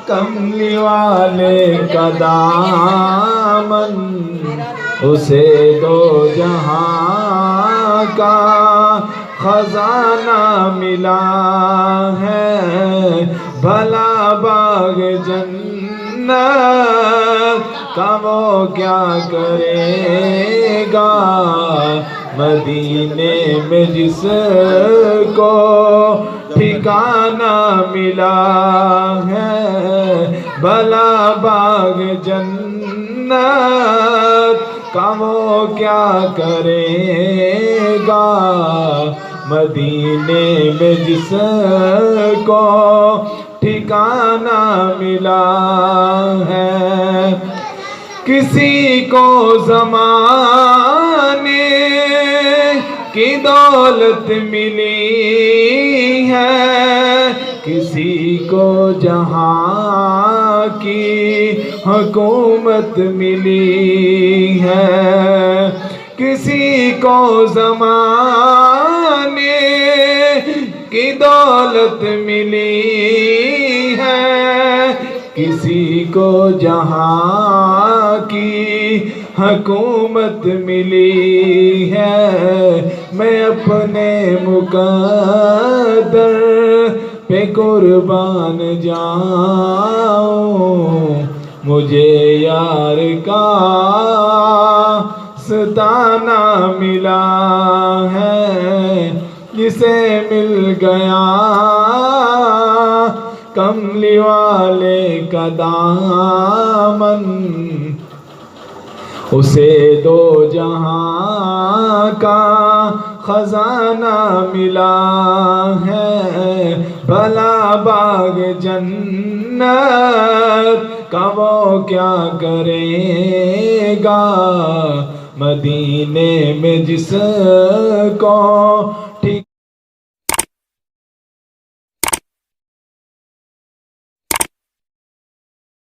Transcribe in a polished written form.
کملی والے کا دامن اسے دو جہاں کا خزانہ ملا ہے، بھلا باغ جنت کا وہ کیا کرے گا، مدینے میں جس کو ٹھکانہ ملا ہے، بھلا باغ جنت کا وہ کیا کرے گا، مدینے میں جس کو ٹھکانہ ملا ہے۔ کسی کو زمانے کی دولت ملی ہے، کسی کو جہاں کی حکومت ملی ہے، کسی کو زمانے کی دولت ملی ہے، کسی کو جہاں کی حکومت ملی ہے، میں اپنے مقدر پہ قربان جاؤں، مجھے یار کا ستانہ ملا ہے، جسے مل گیا کملی والے کا دامن، اسے دو جہاں کا خزانہ ملا ہے، بھلا باغ جنت کا وہ کیا کرے گا، مدینے میں جس کو